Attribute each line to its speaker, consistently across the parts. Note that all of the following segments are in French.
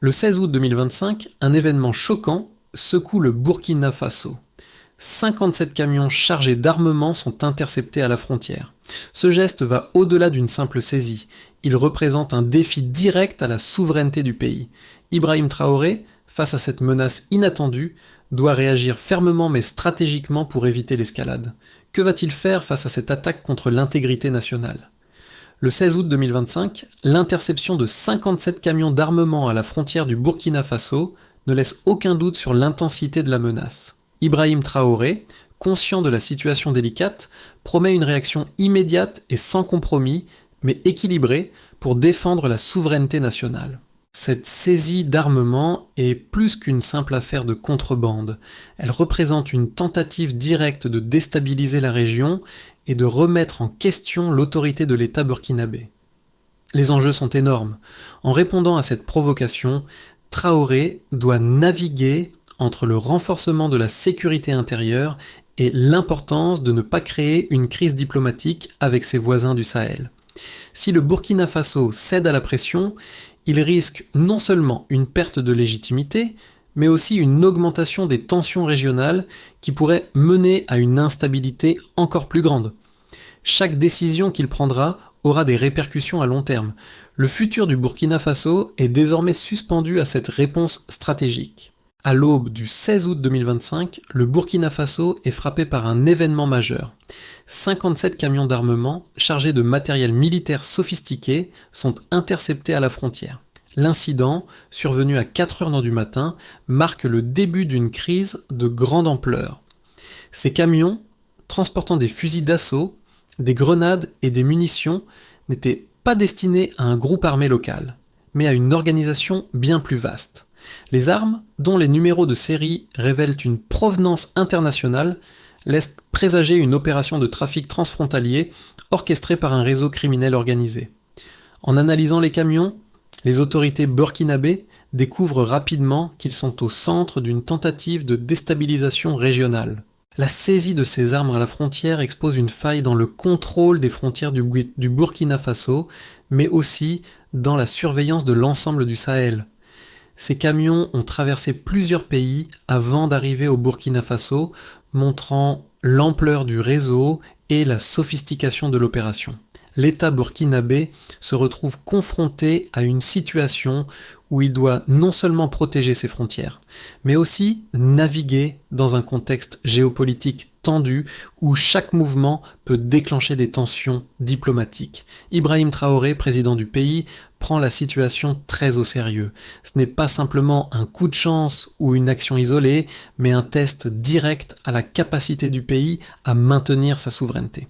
Speaker 1: Le 16 août 2025, un événement choquant secoue le Burkina Faso. 57 camions chargés d'armement sont interceptés à la frontière. Ce geste va au-delà d'une simple saisie. Il représente un défi direct à la souveraineté du pays. Ibrahim Traoré, face à cette menace inattendue, doit réagir fermement mais stratégiquement pour éviter l'escalade. Que va-t-il faire face à cette attaque contre l'intégrité nationale ? Le 16 août 2025, l'interception de 57 camions d'armement à la frontière du Burkina Faso ne laisse aucun doute sur l'intensité de la menace. Ibrahim Traoré, conscient de la situation délicate, promet une réaction immédiate et sans compromis, mais équilibrée, pour défendre la souveraineté nationale. Cette saisie d'armement est plus qu'une simple affaire de contrebande. Elle représente une tentative directe de déstabiliser la région et de remettre en question l'autorité de l'État burkinabé. Les enjeux sont énormes. En répondant à cette provocation, Traoré doit naviguer entre le renforcement de la sécurité intérieure et l'importance de ne pas créer une crise diplomatique avec ses voisins du Sahel. Si le Burkina Faso cède à la pression, il risque non seulement une perte de légitimité, mais aussi une augmentation des tensions régionales qui pourrait mener à une instabilité encore plus grande. Chaque décision qu'il prendra aura des répercussions à long terme. Le futur du Burkina Faso est désormais suspendu à cette réponse stratégique. À l'aube du 16 août 2025, le Burkina Faso est frappé par un événement majeur. 57 camions d'armement chargés de matériel militaire sophistiqué sont interceptés à la frontière. L'incident, survenu à 4h du matin, marque le début d'une crise de grande ampleur. Ces camions, transportant des fusils d'assaut, des grenades et des munitions, n'étaient pas destinés à un groupe armé local, mais à une organisation bien plus vaste. Les armes, dont les numéros de série révèlent une provenance internationale, laissent présager une opération de trafic transfrontalier orchestrée par un réseau criminel organisé. En analysant les camions, les autorités burkinabées découvrent rapidement qu'ils sont au centre d'une tentative de déstabilisation régionale. La saisie de ces armes à la frontière expose une faille dans le contrôle des frontières du Burkina Faso, mais aussi dans la surveillance de l'ensemble du Sahel. Ces camions ont traversé plusieurs pays avant d'arriver au Burkina Faso, montrant l'ampleur du réseau et la sophistication de l'opération. L'État burkinabé se retrouve confronté à une situation où il doit non seulement protéger ses frontières, mais aussi naviguer dans un contexte géopolitique tendu où chaque mouvement peut déclencher des tensions diplomatiques. Ibrahim Traoré, président du pays, prend la situation très au sérieux. Ce n'est pas simplement un coup de chance ou une action isolée, mais un test direct à la capacité du pays à maintenir sa souveraineté.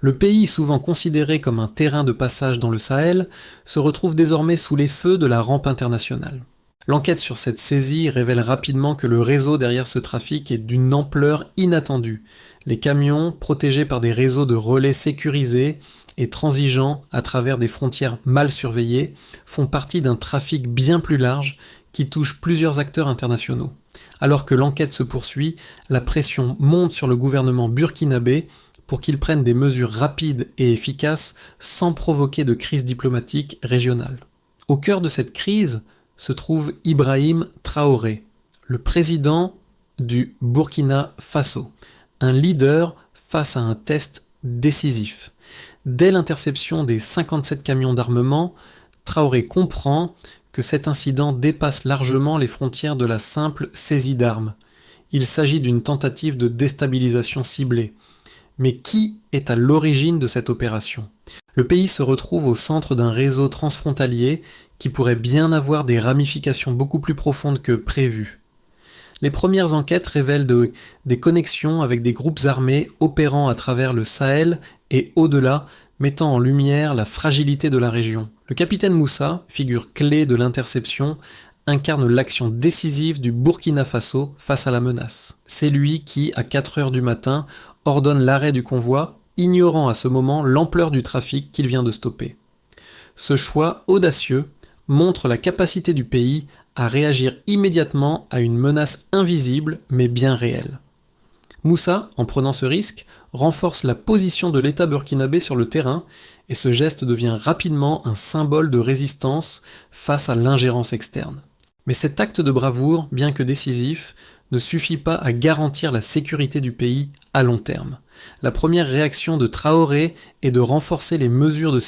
Speaker 1: Le pays, souvent considéré comme un terrain de passage dans le Sahel, se retrouve désormais sous les feux de la rampe internationale. L'enquête sur cette saisie révèle rapidement que le réseau derrière ce trafic est d'une ampleur inattendue. Les camions, protégés par des réseaux de relais sécurisés et transigeants à travers des frontières mal surveillées, font partie d'un trafic bien plus large qui touche plusieurs acteurs internationaux. Alors que l'enquête se poursuit, la pression monte sur le gouvernement burkinabé pour qu'il prenne des mesures rapides et efficaces sans provoquer de crise diplomatique régionale. Au cœur de cette crise se trouve Ibrahim Traoré, le président du Burkina Faso, un leader face à un test décisif. Dès l'interception des 57 camions d'armement, Traoré comprend que cet incident dépasse largement les frontières de la simple saisie d'armes. Il s'agit d'une tentative de déstabilisation ciblée. Mais qui est à l'origine de cette opération ? Le pays se retrouve au centre d'un réseau transfrontalier qui pourrait bien avoir des ramifications beaucoup plus profondes que prévues. Les premières enquêtes révèlent des connexions avec des groupes armés opérant à travers le Sahel et au-delà, mettant en lumière la fragilité de la région. Le capitaine Moussa, figure clé de l'interception, incarne l'action décisive du Burkina Faso face à la menace. C'est lui qui, à 4h du matin, ordonne l'arrêt du convoi, ignorant à ce moment l'ampleur du trafic qu'il vient de stopper. Ce choix audacieux montre la capacité du pays à réagir immédiatement à une menace invisible mais bien réelle. Moussa, en prenant ce risque, renforce la position de l'État burkinabé sur le terrain et ce geste devient rapidement un symbole de résistance face à l'ingérence externe. Mais cet acte de bravoure, bien que décisif, ne suffit pas à garantir la sécurité du pays à long terme. La première réaction de Traoré est de renforcer les mesures de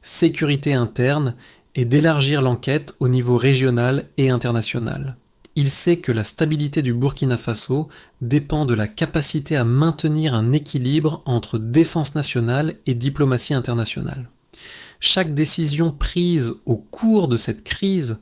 Speaker 1: sécurité interne et d'élargir l'enquête au niveau régional et international. Il sait que la stabilité du Burkina Faso dépend de la capacité à maintenir un équilibre entre défense nationale et diplomatie internationale. Chaque décision prise au cours de cette crise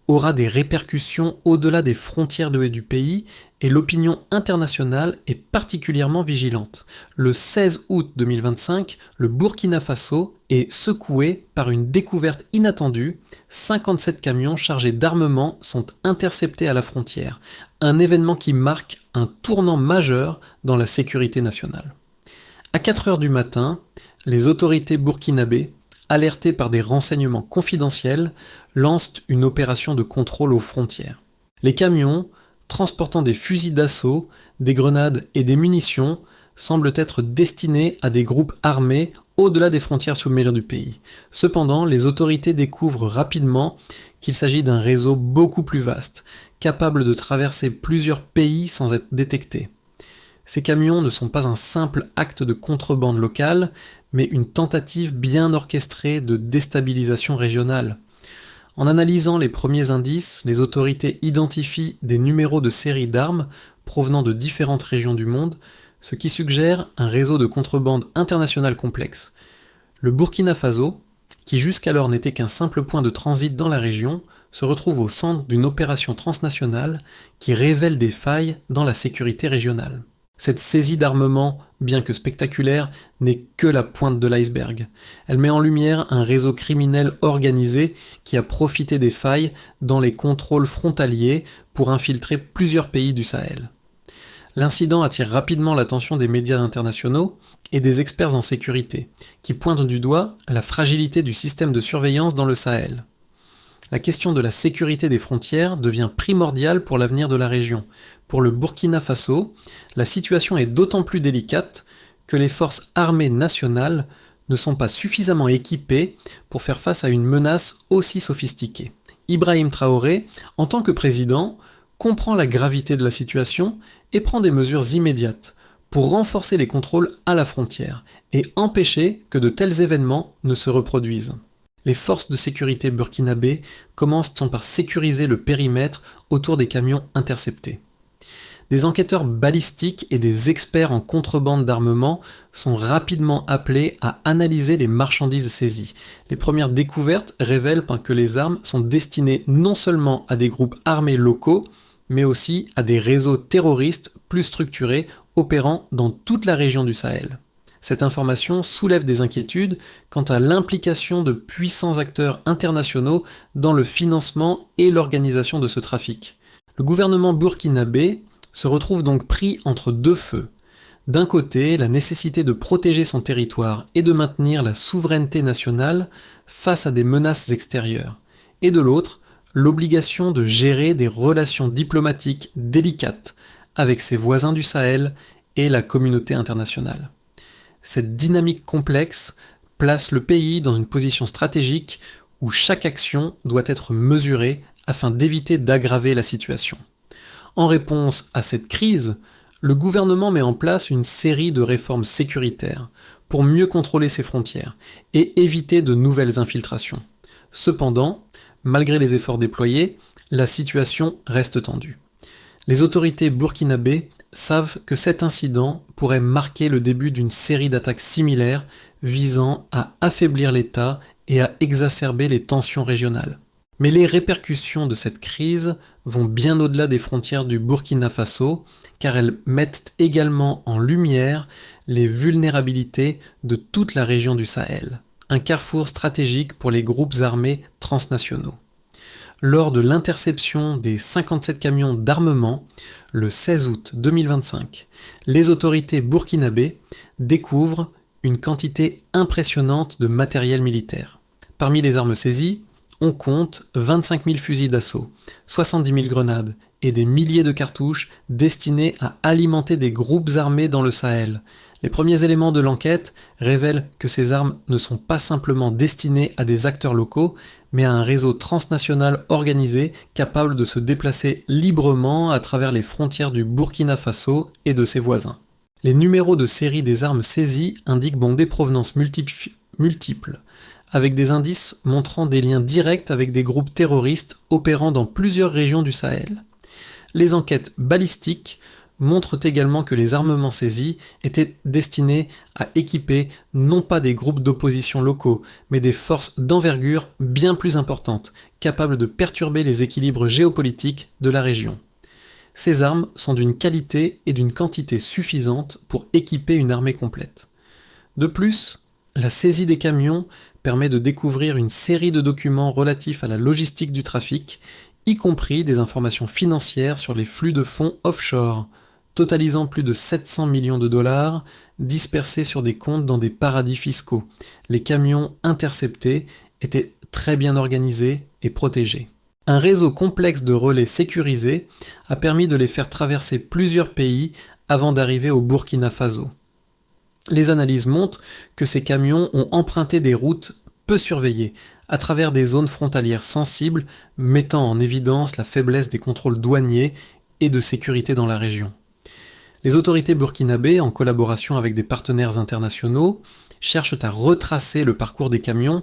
Speaker 1: aura des répercussions au-delà des frontières du pays et l'opinion internationale est particulièrement vigilante. Le 16 août 2025, le Burkina Faso est secoué par une découverte inattendue. 57 camions chargés d'armement sont interceptés à la frontière, un événement qui marque un tournant majeur dans la sécurité nationale. À 4 heures du matin, les autorités burkinabées, alertés par des renseignements confidentiels, lancent une opération de contrôle aux frontières. Les camions, transportant des fusils d'assaut, des grenades et des munitions, semblent être destinés à des groupes armés au-delà des frontières submarines du pays. Cependant, les autorités découvrent rapidement qu'il s'agit d'un réseau beaucoup plus vaste, capable de traverser plusieurs pays sans être détecté. Ces camions ne sont pas un simple acte de contrebande locale, mais une tentative bien orchestrée de déstabilisation régionale. En analysant les premiers indices, les autorités identifient des numéros de série d'armes provenant de différentes régions du monde, ce qui suggère un réseau de contrebande international complexe. Le Burkina Faso, qui jusqu'alors n'était qu'un simple point de transit dans la région, se retrouve au centre d'une opération transnationale qui révèle des failles dans la sécurité régionale. Cette saisie d'armement, bien que spectaculaire, n'est que la pointe de l'iceberg. Elle met en lumière un réseau criminel organisé qui a profité des failles dans les contrôles frontaliers pour infiltrer plusieurs pays du Sahel. L'incident attire rapidement l'attention des médias internationaux et des experts en sécurité, qui pointent du doigt la fragilité du système de surveillance dans le Sahel. La question de la sécurité des frontières devient primordiale pour l'avenir de la région. Pour le Burkina Faso, la situation est d'autant plus délicate que les forces armées nationales ne sont pas suffisamment équipées pour faire face à une menace aussi sophistiquée. Ibrahim Traoré, en tant que président, comprend la gravité de la situation et prend des mesures immédiates pour renforcer les contrôles à la frontière et empêcher que de tels événements ne se reproduisent. Les forces de sécurité burkinabées commencent par sécuriser le périmètre autour des camions interceptés. Des enquêteurs balistiques et des experts en contrebande d'armement sont rapidement appelés à analyser les marchandises saisies. Les premières découvertes révèlent que les armes sont destinées non seulement à des groupes armés locaux, mais aussi à des réseaux terroristes plus structurés opérant dans toute la région du Sahel. Cette information soulève des inquiétudes quant à l'implication de puissants acteurs internationaux dans le financement et l'organisation de ce trafic. Le gouvernement burkinabé se retrouve donc pris entre deux feux. D'un côté, la nécessité de protéger son territoire et de maintenir la souveraineté nationale face à des menaces extérieures. Et de l'autre, l'obligation de gérer des relations diplomatiques délicates avec ses voisins du Sahel et la communauté internationale. Cette dynamique complexe place le pays dans une position stratégique où chaque action doit être mesurée afin d'éviter d'aggraver la situation. En réponse à cette crise, le gouvernement met en place une série de réformes sécuritaires pour mieux contrôler ses frontières et éviter de nouvelles infiltrations. Cependant, malgré les efforts déployés, la situation reste tendue. Les autorités burkinabées savent que cet incident pourrait marquer le début d'une série d'attaques similaires visant à affaiblir l'État et à exacerber les tensions régionales. Mais les répercussions de cette crise vont bien au-delà des frontières du Burkina Faso, car elles mettent également en lumière les vulnérabilités de toute la région du Sahel, un carrefour stratégique pour les groupes armés transnationaux. Lors de l'interception des 57 camions d'armement, le 16 août 2025, les autorités burkinabées découvrent une quantité impressionnante de matériel militaire. Parmi les armes saisies, on compte 25 000 fusils d'assaut, 70 000 grenades et des milliers de cartouches destinés à alimenter des groupes armés dans le Sahel. Les premiers éléments de l'enquête révèlent que ces armes ne sont pas simplement destinées à des acteurs locaux, mais à un réseau transnational organisé capable de se déplacer librement à travers les frontières du Burkina Faso et de ses voisins. Les numéros de série des armes saisies indiquent des provenances multiples, avec des indices montrant des liens directs avec des groupes terroristes opérant dans plusieurs régions du Sahel. Les enquêtes balistiques montrent également que les armements saisis étaient destinés à équiper non pas des groupes d'opposition locaux, mais des forces d'envergure bien plus importantes, capables de perturber les équilibres géopolitiques de la région. Ces armes sont d'une qualité et d'une quantité suffisantes pour équiper une armée complète. De plus, la saisie des camions permet de découvrir une série de documents relatifs à la logistique du trafic, y compris des informations financières sur les flux de fonds offshore, totalisant plus de 700 millions de dollars dispersés sur des comptes dans des paradis fiscaux. Les camions interceptés étaient très bien organisés et protégés. Un réseau complexe de relais sécurisés a permis de les faire traverser plusieurs pays avant d'arriver au Burkina Faso. Les analyses montrent que ces camions ont emprunté des routes peu surveillées, à travers des zones frontalières sensibles, mettant en évidence la faiblesse des contrôles douaniers et de sécurité dans la région. Les autorités burkinabées, en collaboration avec des partenaires internationaux, cherchent à retracer le parcours des camions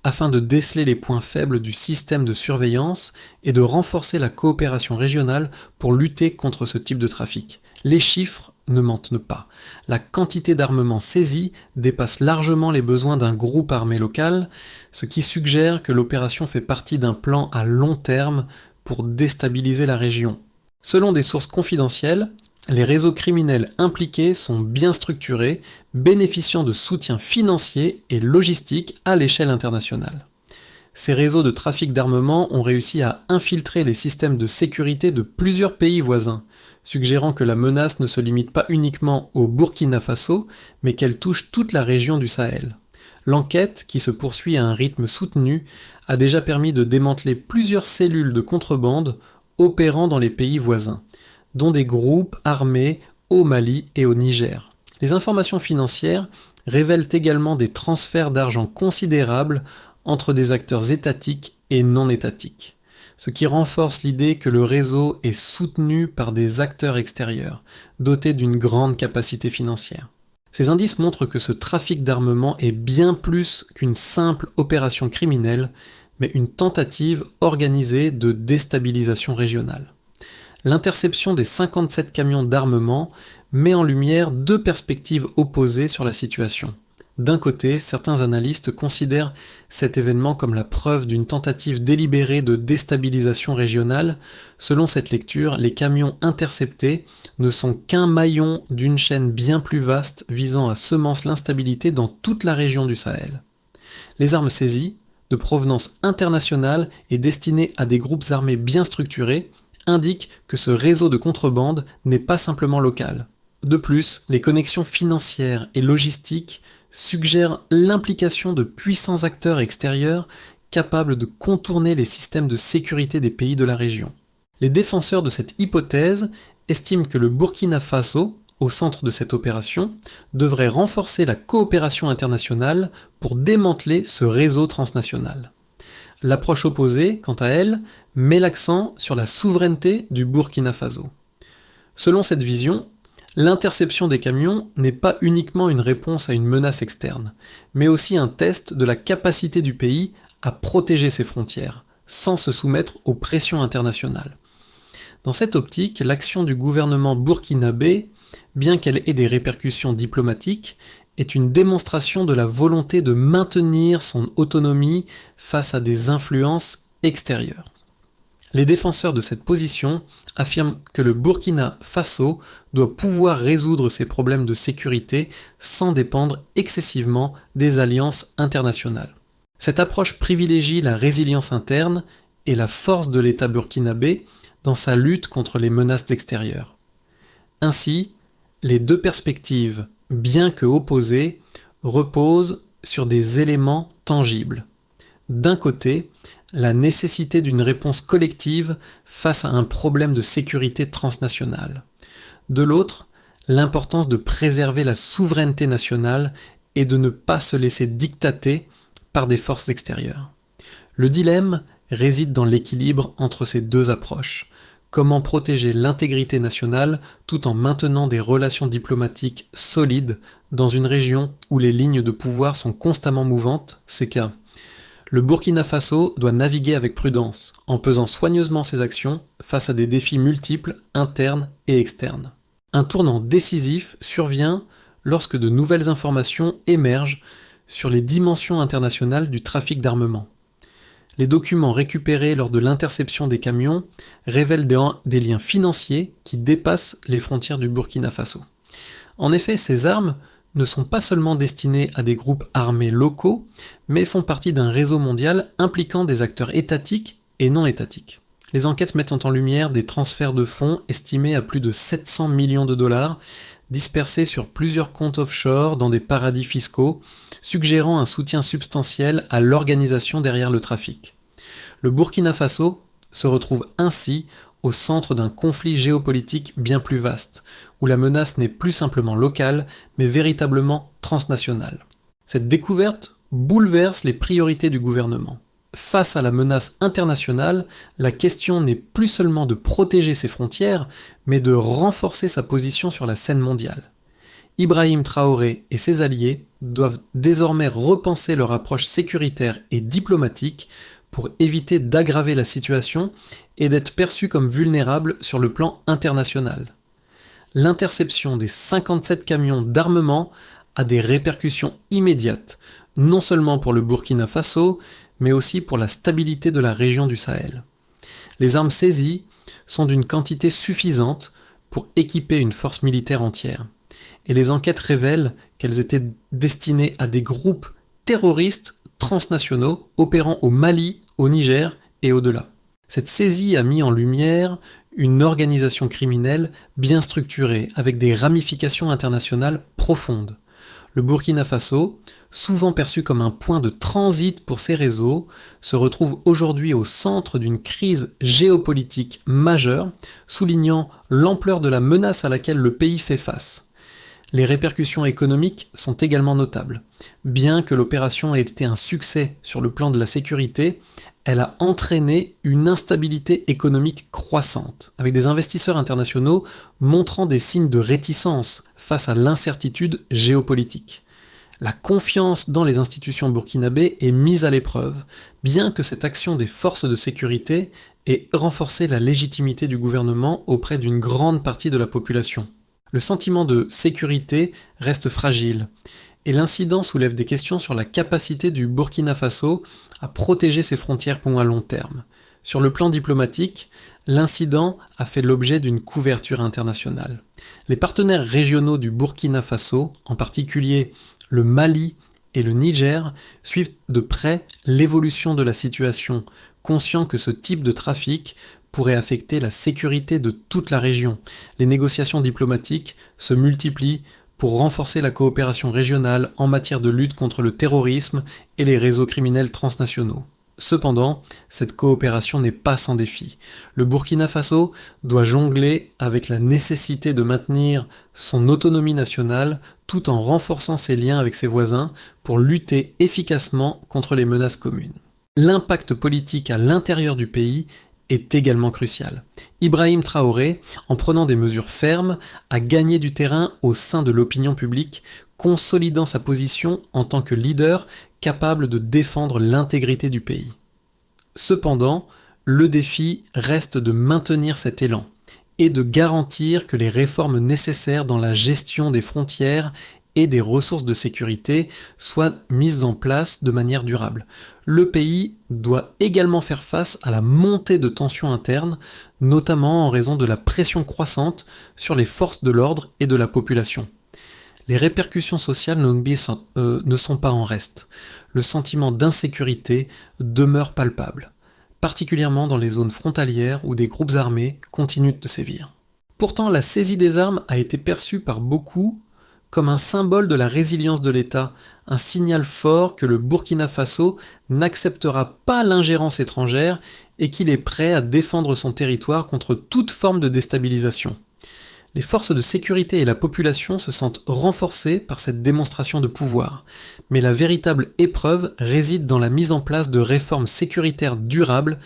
Speaker 1: afin de déceler les points faibles du système de surveillance et de renforcer la coopération régionale pour lutter contre ce type de trafic. Les chiffres ne mentent pas. La quantité d'armement saisie dépasse largement les besoins d'un groupe armé local, ce qui suggère que l'opération fait partie d'un plan à long terme pour déstabiliser la région. Selon des sources confidentielles, les réseaux criminels impliqués sont bien structurés, bénéficiant de soutien financier et logistique à l'échelle internationale. Ces réseaux de trafic d'armement ont réussi à infiltrer les systèmes de sécurité de plusieurs pays voisins, suggérant que la menace ne se limite pas uniquement au Burkina Faso, mais qu'elle touche toute la région du Sahel. L'enquête, qui se poursuit à un rythme soutenu, a déjà permis de démanteler plusieurs cellules de contrebande opérant dans les pays voisins, dont des groupes armés au Mali et au Niger. Les informations financières révèlent également des transferts d'argent considérables entre des acteurs étatiques et non étatiques, ce qui renforce l'idée que le réseau est soutenu par des acteurs extérieurs, dotés d'une grande capacité financière. Ces indices montrent que ce trafic d'armement est bien plus qu'une simple opération criminelle, mais une tentative organisée de déstabilisation régionale. L'interception des 57 camions d'armement met en lumière deux perspectives opposées sur la situation. D'un côté, certains analystes considèrent cet événement comme la preuve d'une tentative délibérée de déstabilisation régionale. Selon cette lecture, les camions interceptés ne sont qu'un maillon d'une chaîne bien plus vaste visant à semencer l'instabilité dans toute la région du Sahel. Les armes saisies, de provenance internationale et destinées à des groupes armés bien structurés, indique que ce réseau de contrebande n'est pas simplement local. De plus, les connexions financières et logistiques suggèrent l'implication de puissants acteurs extérieurs capables de contourner les systèmes de sécurité des pays de la région. Les défenseurs de cette hypothèse estiment que le Burkina Faso, au centre de cette opération, devrait renforcer la coopération internationale pour démanteler ce réseau transnational. L'approche opposée, quant à elle, met l'accent sur la souveraineté du Burkina Faso. Selon cette vision, l'interception des camions n'est pas uniquement une réponse à une menace externe, mais aussi un test de la capacité du pays à protéger ses frontières, sans se soumettre aux pressions internationales. Dans cette optique, l'action du gouvernement burkinabé, bien qu'elle ait des répercussions diplomatiques, est une démonstration de la volonté de maintenir son autonomie face à des influences extérieures. Les défenseurs de cette position affirment que le Burkina Faso doit pouvoir résoudre ses problèmes de sécurité sans dépendre excessivement des alliances internationales. Cette approche privilégie la résilience interne et la force de l'État burkinabé dans sa lutte contre les menaces extérieures. Ainsi, les deux perspectives, bien que opposées, reposent sur des éléments tangibles. D'un côté, la nécessité d'une réponse collective face à un problème de sécurité transnationale. De l'autre, l'importance de préserver la souveraineté nationale et de ne pas se laisser dictater par des forces extérieures. Le dilemme réside dans l'équilibre entre ces deux approches. Comment protéger l'intégrité nationale tout en maintenant des relations diplomatiques solides dans une région où les lignes de pouvoir sont constamment mouvantes, c'est qu'un. Le Burkina Faso doit naviguer avec prudence, en pesant soigneusement ses actions face à des défis multiples, internes et externes. Un tournant décisif survient lorsque de nouvelles informations émergent sur les dimensions internationales du trafic d'armement. Les documents récupérés lors de l'interception des camions révèlent des liens financiers qui dépassent les frontières du Burkina Faso. En effet, ces armes ne sont pas seulement destinées à des groupes armés locaux, mais font partie d'un réseau mondial impliquant des acteurs étatiques et non étatiques. Les enquêtes mettent en lumière des transferts de fonds estimés à plus de 700 millions de dollars, dispersés sur plusieurs comptes offshore dans des paradis fiscaux, suggérant un soutien substantiel à l'organisation derrière le trafic. Le Burkina Faso se retrouve ainsi au centre d'un conflit géopolitique bien plus vaste, où la menace n'est plus simplement locale, mais véritablement transnationale. Cette découverte bouleverse les priorités du gouvernement. Face à la menace internationale, la question n'est plus seulement de protéger ses frontières, mais de renforcer sa position sur la scène mondiale. Ibrahim Traoré et ses alliés doivent désormais repenser leur approche sécuritaire et diplomatique pour éviter d'aggraver la situation et d'être perçus comme vulnérables sur le plan international. L'interception des 57 camions d'armement a des répercussions immédiates, non seulement pour le Burkina Faso, mais aussi pour la stabilité de la région du Sahel. Les armes saisies sont d'une quantité suffisante pour équiper une force militaire entière. Et les enquêtes révèlent qu'elles étaient destinées à des groupes terroristes transnationaux opérant au Mali, au Niger et au-delà. Cette saisie a mis en lumière une organisation criminelle bien structurée, avec des ramifications internationales profondes. Le Burkina Faso, souvent perçu comme un point de transit pour ces réseaux, se retrouve aujourd'hui au centre d'une crise géopolitique majeure, soulignant l'ampleur de la menace à laquelle le pays fait face. Les répercussions économiques sont également notables. Bien que l'opération ait été un succès sur le plan de la sécurité, elle a entraîné une instabilité économique croissante, avec des investisseurs internationaux montrant des signes de réticence face à l'incertitude géopolitique. La confiance dans les institutions burkinabées est mise à l'épreuve, bien que cette action des forces de sécurité ait renforcé la légitimité du gouvernement auprès d'une grande partie de la population. Le sentiment de sécurité reste fragile, et l'incident soulève des questions sur la capacité du Burkina Faso à protéger ses frontières à long terme. Sur le plan diplomatique, l'incident a fait l'objet d'une couverture internationale. Les partenaires régionaux du Burkina Faso, en particulier le Mali et le Niger, suivent de près l'évolution de la situation, conscients que ce type de trafic pourrait affecter la sécurité de toute la région. Les négociations diplomatiques se multiplient pour renforcer la coopération régionale en matière de lutte contre le terrorisme et les réseaux criminels transnationaux. Cependant, cette coopération n'est pas sans défi. Le Burkina Faso doit jongler avec la nécessité de maintenir son autonomie nationale tout en renforçant ses liens avec ses voisins pour lutter efficacement contre les menaces communes. L'impact politique à l'intérieur du pays est également crucial. Ibrahim Traoré, en prenant des mesures fermes, a gagné du terrain au sein de l'opinion publique, consolidant sa position en tant que leader capable de défendre l'intégrité du pays. Cependant, le défi reste de maintenir cet élan et de garantir que les réformes nécessaires dans la gestion des frontières et des ressources de sécurité soient mises en place de manière durable. Le pays doit également faire face à la montée de tensions internes, notamment en raison de la pression croissante sur les forces de l'ordre et de la population. Les répercussions sociales ne sont pas en reste. Le sentiment d'insécurité demeure palpable, particulièrement dans les zones frontalières où des groupes armés continuent de sévir. Pourtant, la saisie des armes a été perçue par beaucoup comme un symbole de la résilience de l'État, un signal fort que le Burkina Faso n'acceptera pas l'ingérence étrangère et qu'il est prêt à défendre son territoire contre toute forme de déstabilisation. Les forces de sécurité et la population se sentent renforcées par cette démonstration de pouvoir, mais la véritable épreuve réside dans la mise en place de réformes sécuritaires durables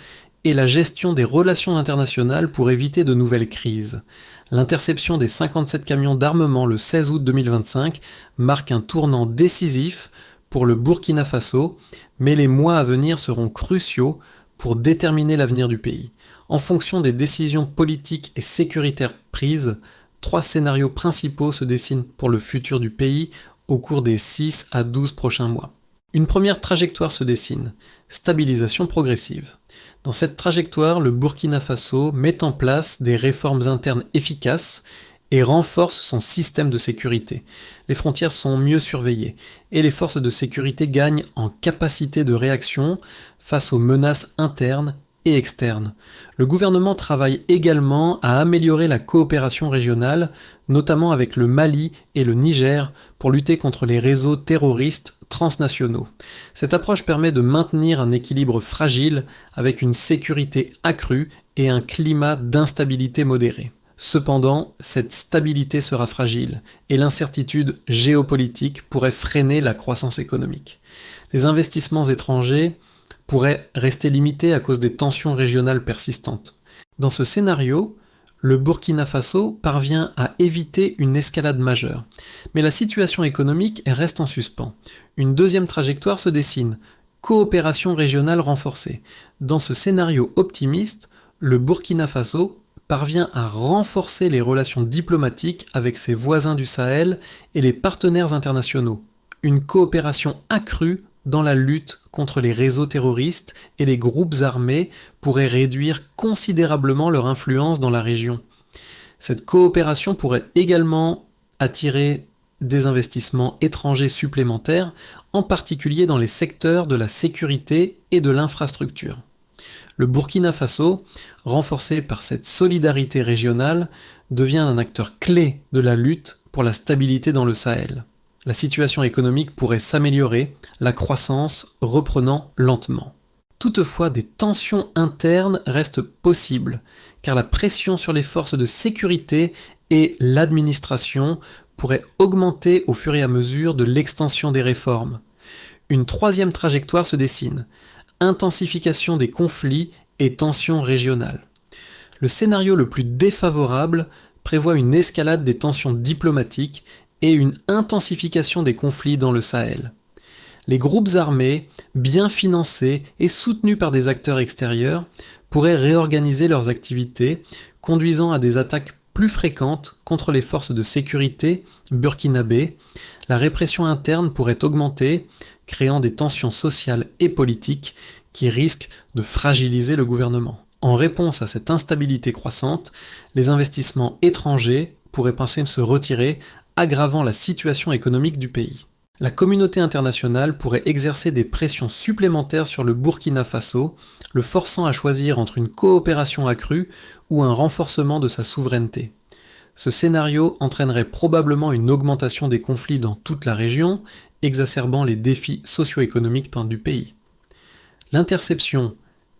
Speaker 1: et la gestion des relations internationales pour éviter de nouvelles crises. L'interception des 57 camions d'armement le 16 août 2025 marque un tournant décisif pour le Burkina Faso, mais les mois à venir seront cruciaux pour déterminer l'avenir du pays. En fonction des décisions politiques et sécuritaires prises, 3 scénarios principaux se dessinent pour le futur du pays au cours des 6 à 12 prochains mois. Une première trajectoire se dessine, stabilisation progressive. Dans cette trajectoire, le Burkina Faso met en place des réformes internes efficaces et renforce son système de sécurité. Les frontières sont mieux surveillées et les forces de sécurité gagnent en capacité de réaction face aux menaces internes et externes. Le gouvernement travaille également à améliorer la coopération régionale, notamment avec le Mali et le Niger, pour lutter contre les réseaux terroristes transnationaux. Cette approche permet de maintenir un équilibre fragile avec une sécurité accrue et un climat d'instabilité modéré. Cependant, cette stabilité sera fragile et l'incertitude géopolitique pourrait freiner la croissance économique. Les investissements étrangers pourraient rester limités à cause des tensions régionales persistantes. Dans ce scénario, le Burkina Faso parvient à éviter une escalade majeure. Mais la situation économique reste en suspens. Une deuxième trajectoire se dessine, coopération régionale renforcée. Dans ce scénario optimiste, le Burkina Faso parvient à renforcer les relations diplomatiques avec ses voisins du Sahel et les partenaires internationaux. Une coopération accrue dans la lutte contre les réseaux terroristes et les groupes armés pourrait réduire considérablement leur influence dans la région. Cette coopération pourrait également attirer des investissements étrangers supplémentaires, en particulier dans les secteurs de la sécurité et de l'infrastructure. Le Burkina Faso, renforcé par cette solidarité régionale, devient un acteur clé de la lutte pour la stabilité dans le Sahel. La situation économique pourrait s'améliorer, la croissance reprenant lentement. Toutefois, des tensions internes restent possibles, car la pression sur les forces de sécurité et l'administration pourrait augmenter au fur et à mesure de l'extension des réformes. Une troisième trajectoire se dessine, intensification des conflits et tensions régionales. Le scénario le plus défavorable prévoit une escalade des tensions diplomatiques et une intensification des conflits dans le Sahel. Les groupes armés, bien financés et soutenus par des acteurs extérieurs, pourraient réorganiser leurs activités, conduisant à des attaques plus fréquentes contre les forces de sécurité burkinabées. La répression interne pourrait augmenter, créant des tensions sociales et politiques qui risquent de fragiliser le gouvernement. En réponse à cette instabilité croissante, les investissements étrangers pourraient penser se retirer, aggravant la situation économique du pays. La communauté internationale pourrait exercer des pressions supplémentaires sur le Burkina Faso, le forçant à choisir entre une coopération accrue ou un renforcement de sa souveraineté. Ce scénario entraînerait probablement une augmentation des conflits dans toute la région, exacerbant les défis socio-économiques du pays. L'interception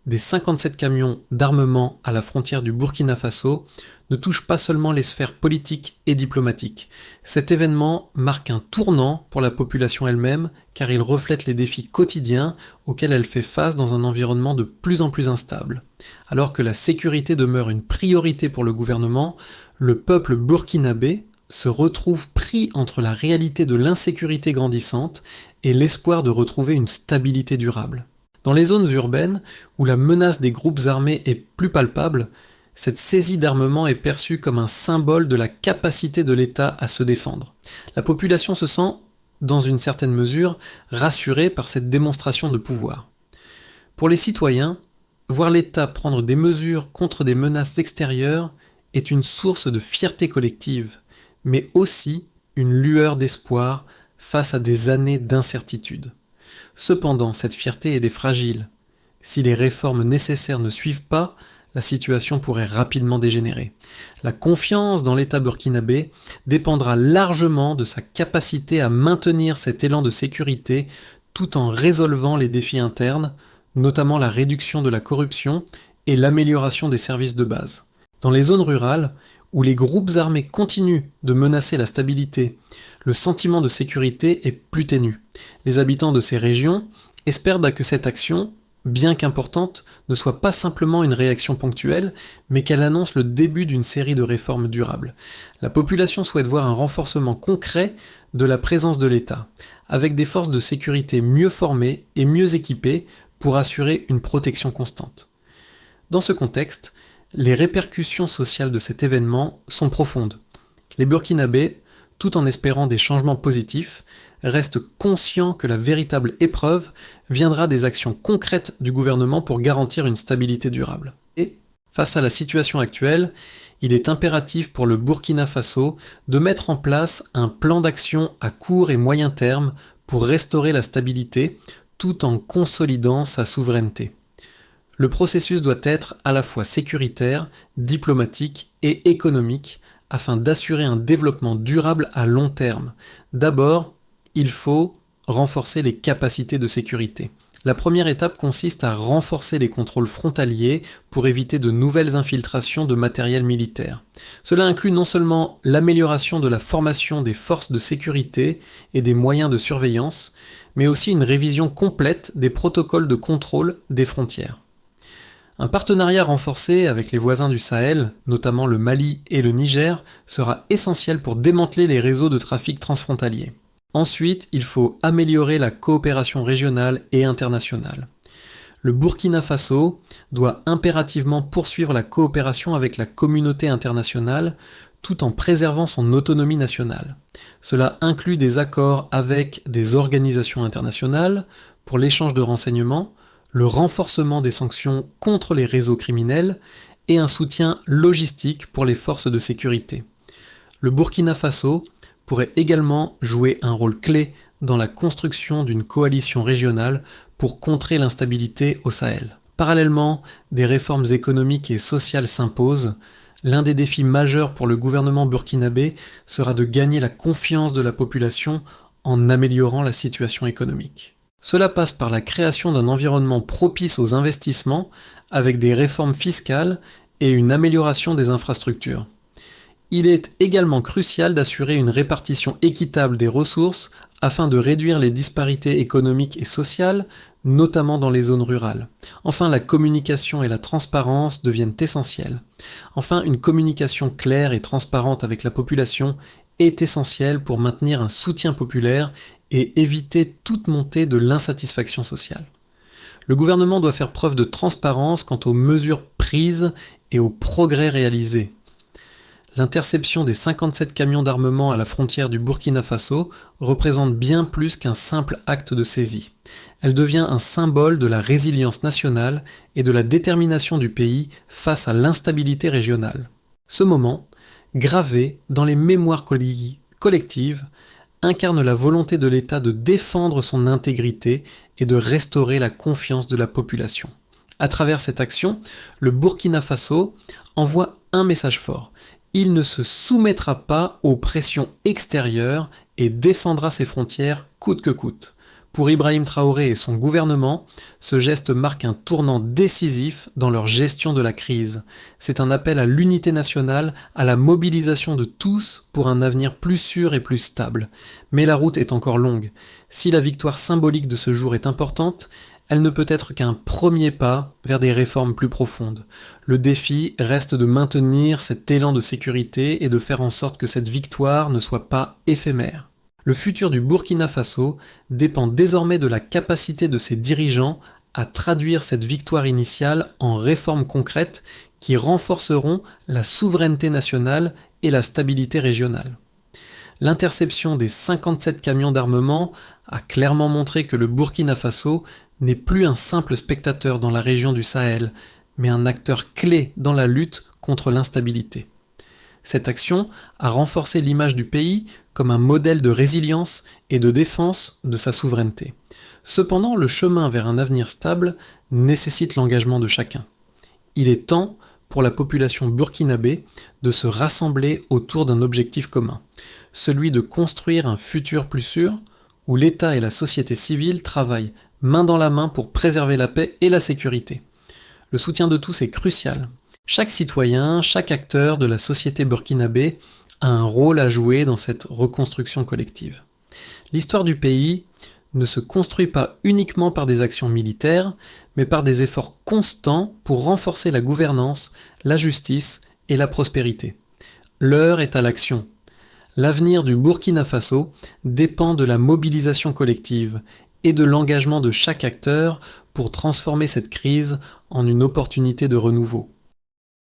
Speaker 1: des 57 camions d'armement à la frontière du Burkina Faso ne touche pas seulement les sphères politiques et diplomatiques. Cet événement marque un tournant pour la population elle-même, car il reflète les défis quotidiens auxquels elle fait face dans un environnement de plus en plus instable. Alors que la sécurité demeure une priorité pour le gouvernement, le peuple burkinabé se retrouve pris entre la réalité de l'insécurité grandissante et l'espoir de retrouver une stabilité durable. Dans les zones urbaines, où la menace des groupes armés est plus palpable, cette saisie d'armement est perçue comme un symbole de la capacité de l'État à se défendre. La population se sent, dans une certaine mesure, rassurée par cette démonstration de pouvoir. Pour les citoyens, voir l'État prendre des mesures contre des menaces extérieures est une source de fierté collective, mais aussi une lueur d'espoir face à des années d'incertitude. Cependant, cette fierté est fragile. Si les réformes nécessaires ne suivent pas, la situation pourrait rapidement dégénérer. La confiance dans l'État burkinabé dépendra largement de sa capacité à maintenir cet élan de sécurité tout en résolvant les défis internes, notamment la réduction de la corruption et l'amélioration des services de base. Dans les zones rurales, où les groupes armés continuent de menacer la stabilité, le sentiment de sécurité est plus ténu. Les habitants de ces régions espèrent que cette action, bien qu'importante, ne soit pas simplement une réaction ponctuelle, mais qu'elle annonce le début d'une série de réformes durables. La population souhaite voir un renforcement concret de la présence de l'État, avec des forces de sécurité mieux formées et mieux équipées pour assurer une protection constante. Dans ce contexte, les répercussions sociales de cet événement sont profondes. Les Burkinabés, tout en espérant des changements positifs, restent conscients que la véritable épreuve viendra des actions concrètes du gouvernement pour garantir une stabilité durable. Et, face à la situation actuelle, il est impératif pour le Burkina Faso de mettre en place un plan d'action à court et moyen terme pour restaurer la stabilité tout en consolidant sa souveraineté. Le processus doit être à la fois sécuritaire, diplomatique et économique afin d'assurer un développement durable à long terme. D'abord, il faut renforcer les capacités de sécurité. La première étape consiste à renforcer les contrôles frontaliers pour éviter de nouvelles infiltrations de matériel militaire. Cela inclut non seulement l'amélioration de la formation des forces de sécurité et des moyens de surveillance, mais aussi une révision complète des protocoles de contrôle des frontières. Un partenariat renforcé avec les voisins du Sahel, notamment le Mali et le Niger, sera essentiel pour démanteler les réseaux de trafic transfrontaliers. Ensuite, il faut améliorer la coopération régionale et internationale. Le Burkina Faso doit impérativement poursuivre la coopération avec la communauté internationale tout en préservant son autonomie nationale. Cela inclut des accords avec des organisations internationales pour l'échange de renseignements, le renforcement des sanctions contre les réseaux criminels et un soutien logistique pour les forces de sécurité. Le Burkina Faso pourrait également jouer un rôle clé dans la construction d'une coalition régionale pour contrer l'instabilité au Sahel. Parallèlement, des réformes économiques et sociales s'imposent. L'un des défis majeurs pour le gouvernement burkinabé sera de gagner la confiance de la population en améliorant la situation économique. Cela passe par la création d'un environnement propice aux investissements avec des réformes fiscales et une amélioration des infrastructures. Il est également crucial d'assurer une répartition équitable des ressources afin de réduire les disparités économiques et sociales, notamment dans les zones rurales. Enfin, la communication et la transparence deviennent essentielles. Enfin, une communication claire et transparente avec la population est essentielle pour maintenir un soutien populaire et éviter toute montée de l'insatisfaction sociale. Le gouvernement doit faire preuve de transparence quant aux mesures prises et aux progrès réalisés. L'interception des 57 camions d'armement à la frontière du Burkina Faso représente bien plus qu'un simple acte de saisie. Elle devient un symbole de la résilience nationale et de la détermination du pays face à l'instabilité régionale. Ce moment, gravé dans les mémoires collectives, incarne la volonté de l'État de défendre son intégrité et de restaurer la confiance de la population. À travers cette action, le Burkina Faso envoie un message fort. Il ne se soumettra pas aux pressions extérieures et défendra ses frontières coûte que coûte. Pour Ibrahim Traoré et son gouvernement, ce geste marque un tournant décisif dans leur gestion de la crise. C'est un appel à l'unité nationale, à la mobilisation de tous pour un avenir plus sûr et plus stable. Mais la route est encore longue. Si la victoire symbolique de ce jour est importante, elle ne peut être qu'un premier pas vers des réformes plus profondes. Le défi reste de maintenir cet élan de sécurité et de faire en sorte que cette victoire ne soit pas éphémère. Le futur du Burkina Faso dépend désormais de la capacité de ses dirigeants à traduire cette victoire initiale en réformes concrètes qui renforceront la souveraineté nationale et la stabilité régionale. L'interception des 57 camions d'armement a clairement montré que le Burkina Faso n'est plus un simple spectateur dans la région du Sahel, mais un acteur clé dans la lutte contre l'instabilité. Cette action a renforcé l'image du pays comme un modèle de résilience et de défense de sa souveraineté. Cependant, le chemin vers un avenir stable nécessite l'engagement de chacun. Il est temps pour la population burkinabé de se rassembler autour d'un objectif commun, celui de construire un futur plus sûr où l'État et la société civile travaillent main dans la main pour préserver la paix et la sécurité. Le soutien de tous est crucial. Chaque citoyen, chaque acteur de la société burkinabé a un rôle à jouer dans cette reconstruction collective. L'histoire du pays ne se construit pas uniquement par des actions militaires, mais par des efforts constants pour renforcer la gouvernance, la justice et la prospérité. L'heure est à l'action. L'avenir du Burkina Faso dépend de la mobilisation collective et de l'engagement de chaque acteur pour transformer cette crise en une opportunité de renouveau.